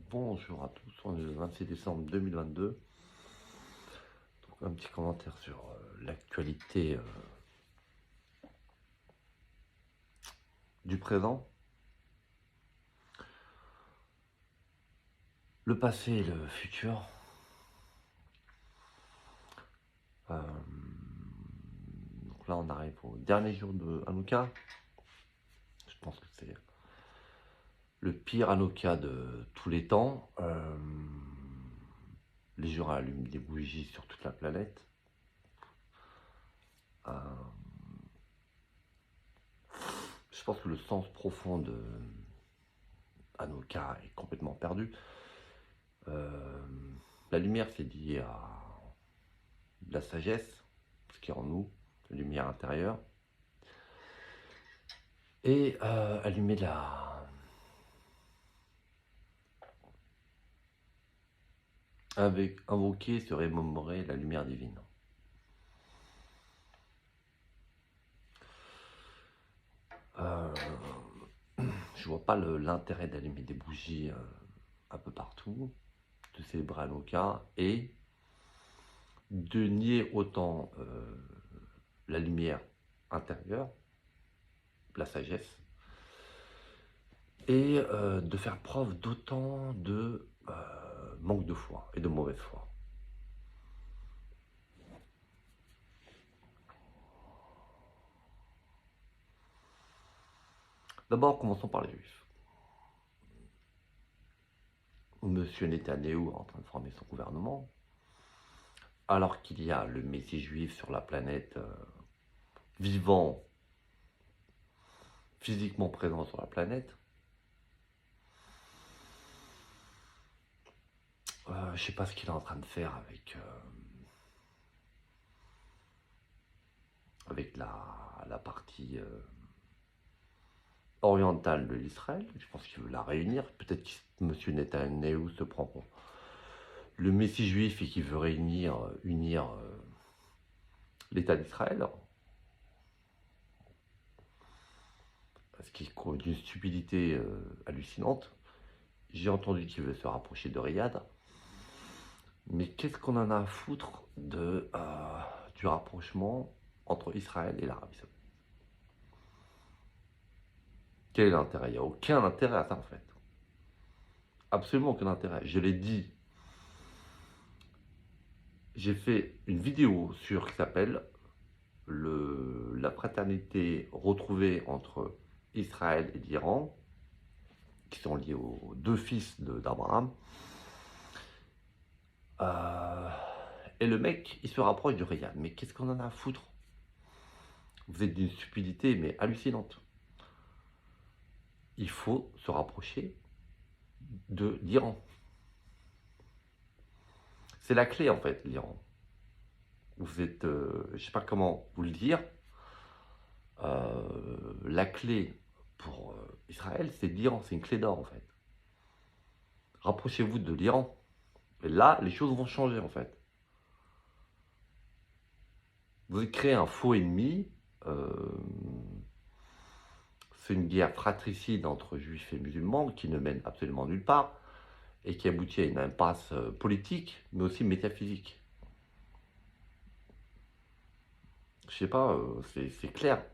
Bonjour à tous, on est le 26 décembre 2022. Donc, un petit commentaire sur l'actualité du présent. Le passé et le futur. Donc là, on arrive au dernier jour de Hanouka. Je pense que c'est le pire Hanouka de tous les temps. Les gens allument des bougies sur toute la planète. Je pense que le sens profond de Hanouka est complètement perdu. La lumière, c'est lié à de la sagesse, ce qui est en nous, la lumière intérieure. Et allumer avec invoquer, se remémorer la lumière divine. Je vois pas l'intérêt d'allumer des bougies un peu partout, de célébrer Hanouka et de nier autant la lumière intérieure, la sagesse, et de faire preuve d'autant de manque de foi et de mauvaise foi. D'abord, commençons par les Juifs. Monsieur Netanyahou est en train de former son gouvernement, alors qu'il y a le Messie juif sur la planète, vivant, physiquement présent sur la planète. Je ne sais pas ce qu'il est en train de faire avec la partie orientale de l'Israël. Je pense qu'il veut la réunir. Peut-être que M. Netanyahou se prend pour le Messie juif et qu'il veut unir l'État d'Israël. Ce qui est d'une stupidité hallucinante. J'ai entendu qu'il veut se rapprocher de Riyad. Mais qu'est-ce qu'on en a à foutre du rapprochement entre Israël et l'Arabie Saoudite? Quel est l'intérêt? Il n'y a aucun intérêt à ça en fait. Absolument aucun intérêt. Je l'ai dit. J'ai fait une vidéo qui s'appelle la fraternité retrouvée entre Israël et l'Iran, qui sont liés aux deux fils d'Abraham. Et le mec, il se rapproche du Riyad. Mais qu'est-ce qu'on en a à foutre? Vous êtes d'une stupidité, mais hallucinante. Il faut se rapprocher de l'Iran. C'est la clé en fait, l'Iran. Vous êtes, je ne sais pas comment vous le dire, la clé pour Israël, c'est l'Iran, c'est une clé d'or en fait. Rapprochez-vous de l'Iran. Et là, les choses vont changer en fait. Vous avez créé un faux ennemi. C'est une guerre fratricide entre juifs et musulmans qui ne mène absolument nulle part et qui aboutit à une impasse politique, mais aussi métaphysique. Je sais pas, c'est clair.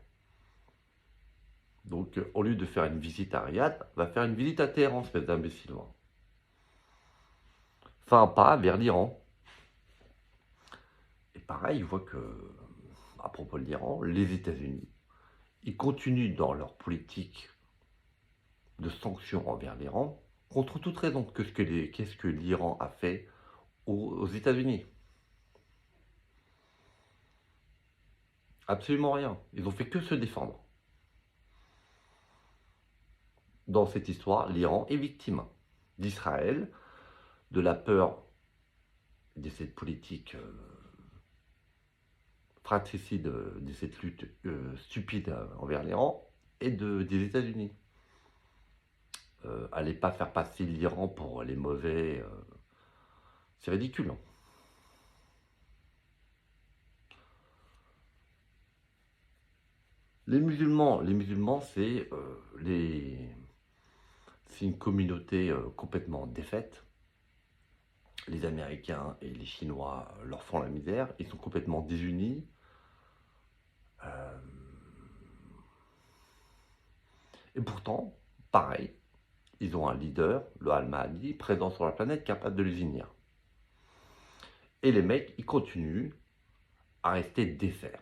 Donc, au lieu de faire une visite à Riyad, va faire une visite à Téhéran, espèce d'imbécile. Enfin, un pas vers l'Iran. Et pareil, il voit que, à propos de l'Iran, les États-Unis, ils continuent dans leur politique de sanctions envers l'Iran, contre toute raison. Qu'est-ce que l'Iran a fait aux États-Unis? Absolument rien. Ils ont fait que se défendre. Dans cette histoire, l'Iran est victime d'Israël, de la peur de cette politique fratricide, de cette lutte stupide envers l'Iran, et des États-Unis. Allez pas faire passer l'Iran pour les mauvais. C'est ridicule. Hein. Les musulmans, c'est c'est une communauté complètement défaite. Les Américains et les Chinois leur font la misère. Ils sont complètement désunis. Euh, et pourtant, pareil, ils ont un leader, le Al-Mahdi, présent sur la planète, capable de les unir. Et les mecs, ils continuent à rester défaits.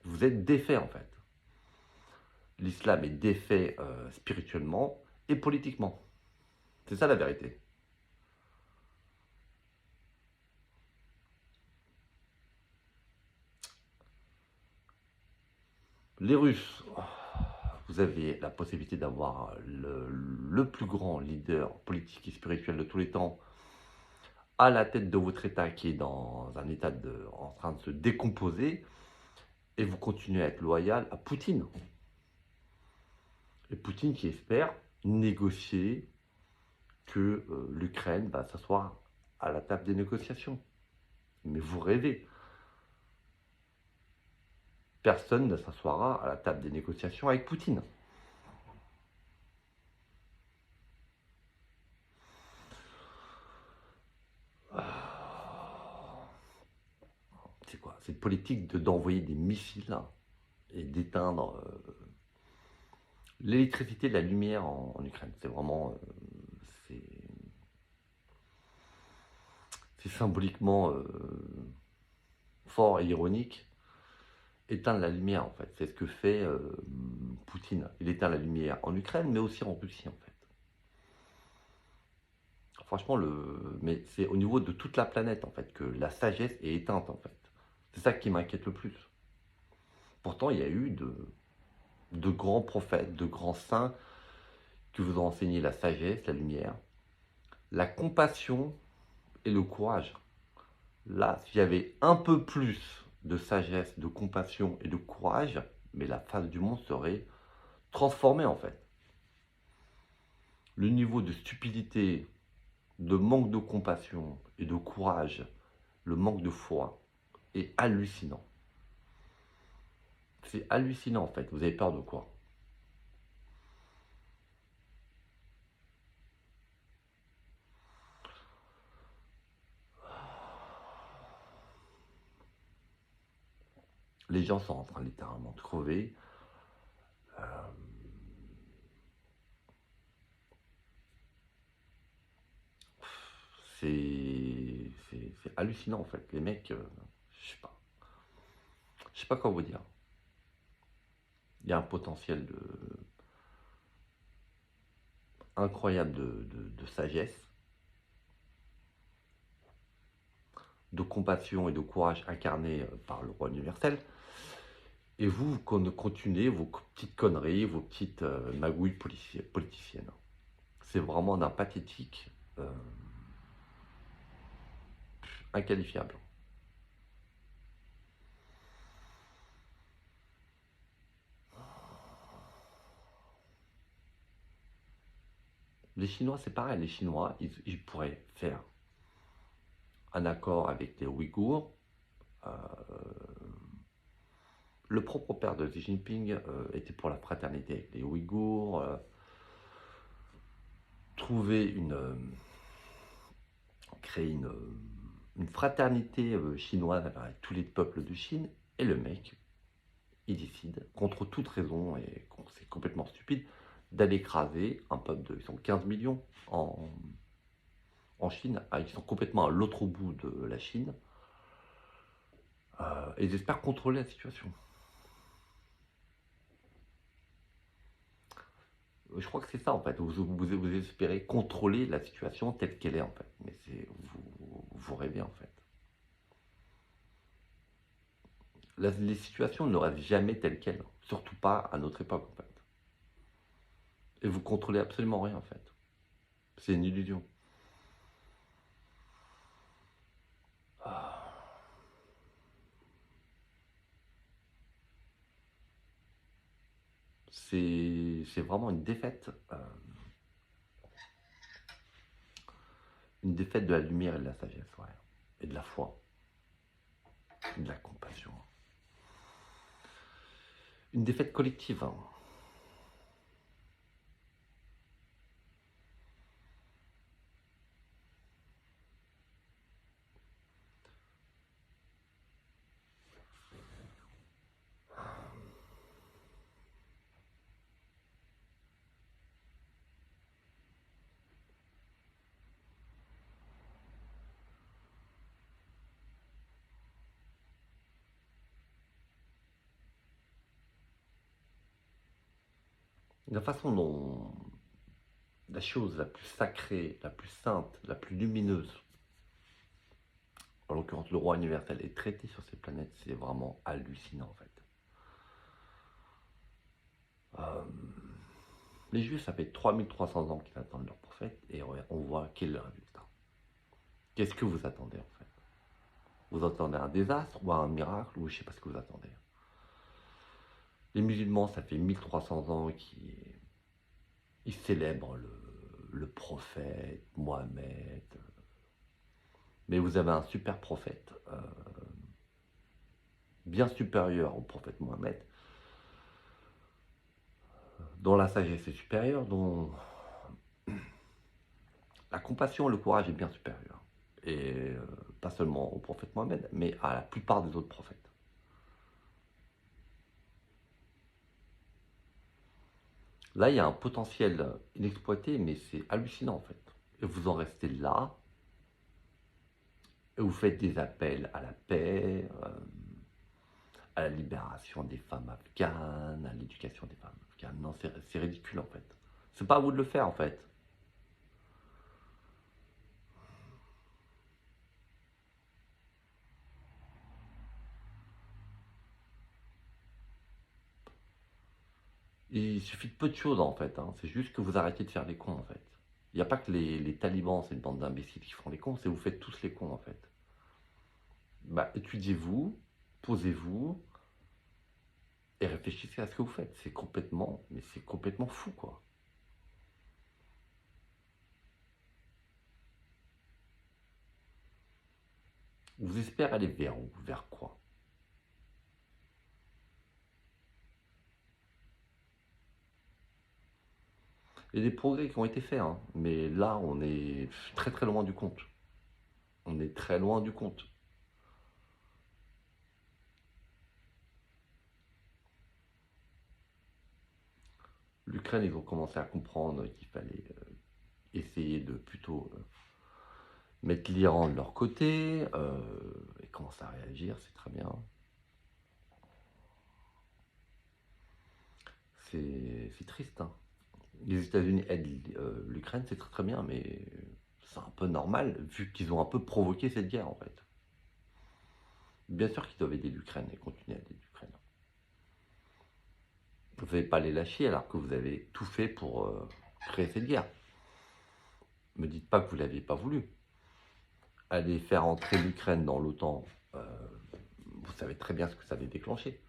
Vous êtes défaits en fait. L'islam est défait spirituellement et politiquement. C'est ça la vérité. Les Russes, vous avez la possibilité d'avoir le plus grand leader politique et spirituel de tous les temps à la tête de votre État qui est dans un état en train de se décomposer et vous continuez à être loyal à Poutine. Et Poutine qui espère négocier que l'Ukraine va s'asseoir à la table des négociations. Mais vous rêvez. Personne ne s'assoira à la table des négociations avec Poutine. C'est quoi? Cette politique d'envoyer des missiles et d'éteindre l'électricité, la lumière en Ukraine. C'est vraiment... c'est symboliquement fort et ironique. Éteindre la lumière, en fait. C'est ce que fait Poutine. Il éteint la lumière en Ukraine, mais aussi en Russie, en fait. Franchement, mais c'est au niveau de toute la planète, en fait, que la sagesse est éteinte, en fait. C'est ça qui m'inquiète le plus. Pourtant, il y a eu de grands prophètes, de grands saints qui vous ont enseigné la sagesse, la lumière, la compassion et le courage. Là, s'il y avait un peu plus de sagesse, de compassion et de courage, mais la face du monde serait transformée en fait. Le niveau de stupidité, de manque de compassion et de courage, le manque de foi est hallucinant. C'est hallucinant en fait. Vous avez peur de quoi? Les gens sont en train littéralement de crever. C'est hallucinant en fait. Les mecs, je sais pas. Je sais pas quoi vous dire. Il y a un potentiel incroyable de sagesse, de compassion et de courage incarné par le roi universel. Et vous continuez vos petites conneries, vos petites magouilles politiciennes. C'est vraiment d'un pathétique inqualifiable. Les Chinois, c'est pareil. Les Chinois, ils pourraient faire un accord avec les Ouïghours. Le propre père de Xi Jinping était pour la fraternité avec les Ouïghours. Créer une fraternité chinoise avec tous les peuples de Chine. Et le mec, il décide, contre toute raison, et c'est complètement stupide, d'aller écraser un peuple de... Ils sont 15 millions en Chine. Ils sont complètement à l'autre bout de la Chine. Et ils espèrent contrôler la situation. Je crois que c'est ça en fait. Vous espérez contrôler la situation telle qu'elle est en fait. Mais vous rêvez en fait. Les situations ne restent jamais telles quelles. Surtout pas à notre époque en fait. Et vous contrôlez absolument rien en fait. C'est une illusion. C'est vraiment une défaite de la lumière et de la sagesse, ouais. Et de la foi. Et de la compassion. Une défaite collective. Hein. la façon dont la chose la plus sacrée, la plus sainte, la plus lumineuse, en l'occurrence le roi universel, est traité sur ces planètes, c'est vraiment hallucinant en fait. Euh, les Juifs, ça fait 3300 ans qu'ils attendent leur prophète, et on voit quel est le résultat. Qu'est-ce que vous attendez en fait? Vous attendez un désastre ou un miracle, ou je ne sais pas ce que vous attendez. Les musulmans, ça fait 1300 ans qu'ils célèbrent le prophète Mohammed. Mais vous avez un super prophète, bien supérieur au prophète Mohammed, dont la sagesse est supérieure, dont la compassion et le courage est bien supérieur. Et pas seulement au prophète Mohammed, mais à la plupart des autres prophètes. Là, il y a un potentiel inexploité, mais c'est hallucinant en fait. Et vous en restez là, et vous faites des appels à la paix, à la libération des femmes afghanes, à l'éducation des femmes afghanes. Non, c'est ridicule en fait. C'est pas à vous de le faire en fait. Il suffit de peu de choses en fait, hein. C'est juste que vous arrêtez de faire les cons en fait. Il n'y a pas que les talibans, c'est une bande d'imbéciles qui font les cons, c'est vous faites tous les cons en fait. Bah, étudiez-vous, posez-vous et réfléchissez à ce que vous faites. C'est complètement, mais c'est complètement fou quoi. Vous espérez aller vers où? Vers quoi? Il y a des progrès qui ont été faits, hein, mais là on est très très loin du compte. On est très loin du compte. L'Ukraine, ils ont commencé à comprendre qu'il fallait essayer de plutôt mettre l'Iran de leur côté, et commencent à réagir, c'est très bien. C'est triste, hein. Les États-Unis aident l'Ukraine, c'est très très bien, mais c'est un peu normal, vu qu'ils ont un peu provoqué cette guerre, en fait. Bien sûr qu'ils doivent aider l'Ukraine et continuer à aider l'Ukraine. Vous n'allez pas les lâcher alors que vous avez tout fait pour créer cette guerre. Ne me dites pas que vous ne l'aviez pas voulu. Aller faire entrer l'Ukraine dans l'OTAN, vous savez très bien ce que ça avait déclenché.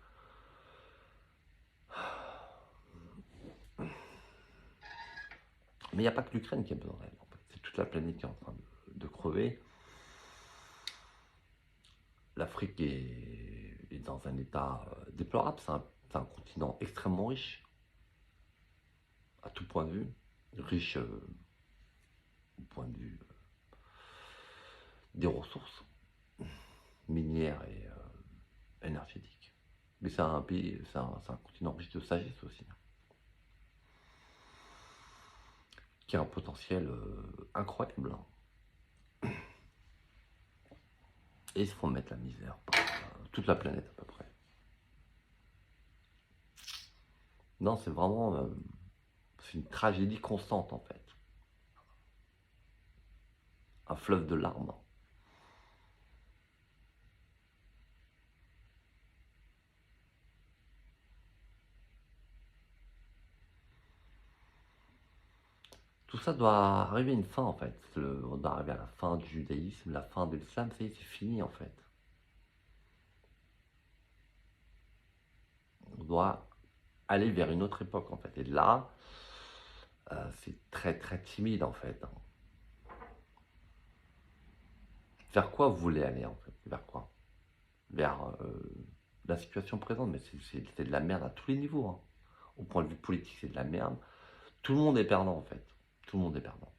Mais il n'y a pas que l'Ukraine qui a besoin d'aide, en fait. C'est toute la planète qui est en train de crever. L'Afrique est dans un état déplorable. C'est un continent extrêmement riche, à tout point de vue. Riche au point de vue des ressources minières et énergétiques. Mais c'est un pays, c'est un continent riche de sagesse aussi, qui a un potentiel incroyable. Et ils se font mettre la misère par toute la planète à peu près. Non, c'est vraiment c'est une tragédie constante en fait. Un fleuve de larmes. Tout ça doit arriver à une fin en fait. On doit arriver à la fin du judaïsme, la fin de l'islam, ça y est, c'est fini en fait. On doit aller vers une autre époque en fait. Et là, c'est très très timide en fait. Vers quoi vous voulez aller en fait? Vers quoi? Vers la situation présente, mais c'est de la merde à tous les niveaux, hein. Au point de vue politique, c'est de la merde. Tout le monde est perdant en fait. Tout le monde est perdant.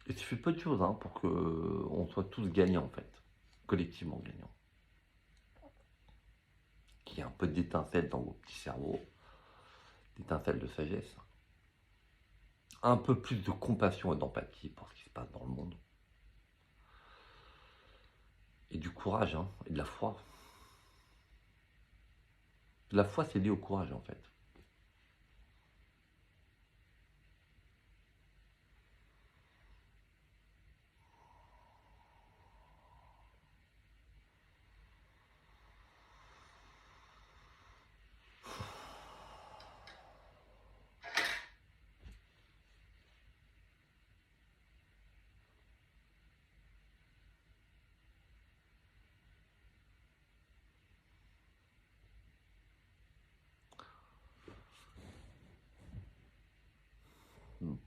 Et Il suffit de peu de choses hein, pour qu'on soit tous gagnants en fait, collectivement gagnants. Qu'il y ait un peu d'étincelle dans vos petits cerveaux, d'étincelle de sagesse. Un peu plus de compassion et d'empathie pour ce qui se passe dans le monde. Et du courage, hein, et de la foi. La foi, c'est lié au courage, en fait.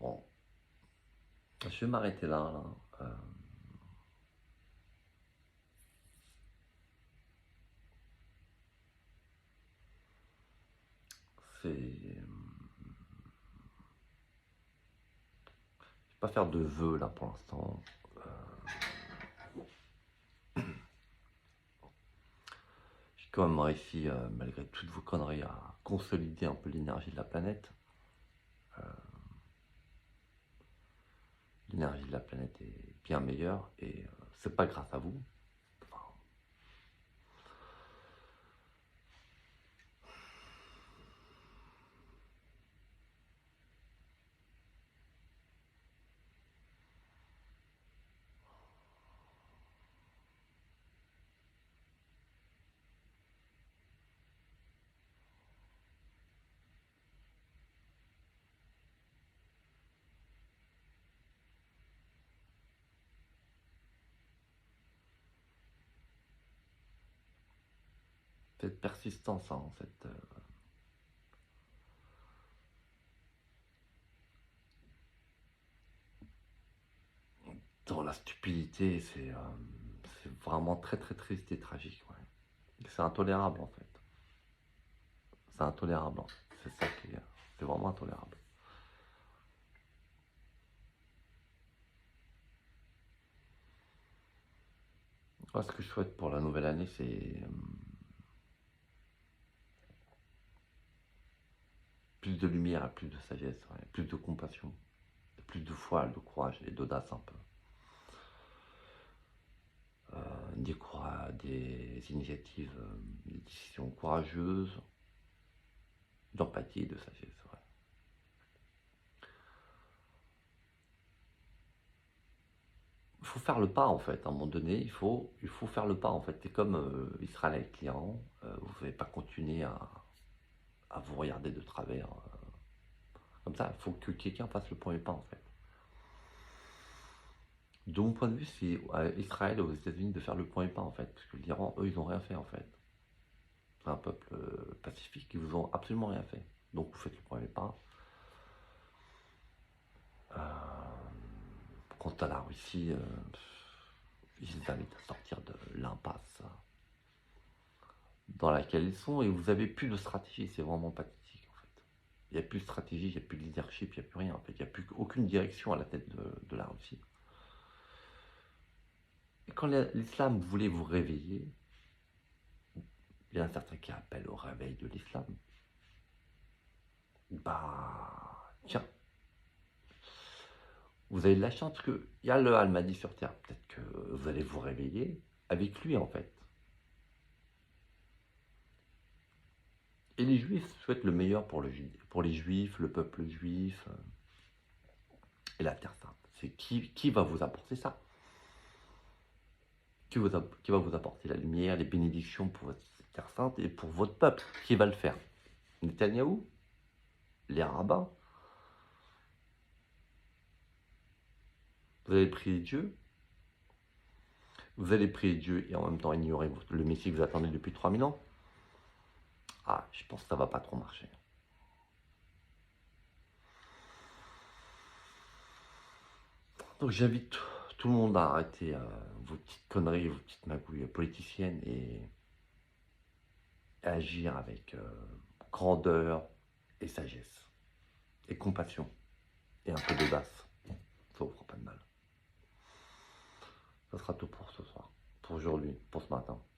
Bon, je vais m'arrêter là. Je vais pas faire de vœux, là, pour l'instant. J'ai quand même réussi, malgré toutes vos conneries, à consolider un peu l'énergie de la planète. L'énergie de la planète est bien meilleure et c'est pas grâce à vous. Enfin, cette persistance, hein, dans la stupidité, c'est vraiment très très triste et tragique. Ouais. C'est intolérable en fait. C'est intolérable. En fait. C'est ça qui est. C'est vraiment intolérable. Moi, ce que je souhaite pour la nouvelle année, c'est plus de lumière, plus de sagesse, ouais, plus de compassion, plus de foi, de courage et d'audace un peu. Des initiatives, des décisions courageuses, d'empathie et de sagesse. Ouais. Il faut faire le pas en fait, à un moment donné, il faut faire le pas en fait. C'est comme Israël avec l'Iran, vous ne pouvez pas continuer à vous regarder de travers. Comme ça, il faut que quelqu'un fasse le premier pas en fait. De mon point de vue, c'est à Israël et aux États-Unis de faire le premier pas en fait, parce que l'Iran, eux, ils n'ont rien fait en fait. C'est un peuple pacifique, ils vous ont absolument rien fait. Donc vous faites le premier pas. Quant à la Russie, ils invitent à sortir de l'impasse dans laquelle ils sont et vous n'avez plus de stratégie, c'est vraiment pathétique en fait. Il n'y a plus de stratégie, il n'y a plus de leadership, il n'y a plus rien en fait, il n'y a plus aucune direction à la tête de la Russie. Et quand l'islam voulait vous réveiller, il y a un certain qui appelle au réveil de l'islam. Bah, tiens, vous avez de la chance parce qu'il y a le Al-Mahdi sur Terre. Peut-être que vous allez vous réveiller avec lui en fait. Et les juifs souhaitent le meilleur pour les juifs, le peuple juif et la Terre Sainte. C'est qui va vous apporter ça? Qui va vous apporter la lumière, les bénédictions pour votre Terre Sainte et pour votre peuple? Qui va le faire? Netanyahou? Les rabbins? Vous allez prier Dieu? Vous allez prier Dieu et en même temps ignorer le Messie que vous attendez depuis 3000 ans? Ah, je pense que ça va pas trop marcher. Donc j'invite tout le monde à arrêter vos petites conneries, vos petites magouilles politiciennes et à agir avec grandeur et sagesse et compassion et un peu d'audace. Ça vous fera pas de mal. pas, attends.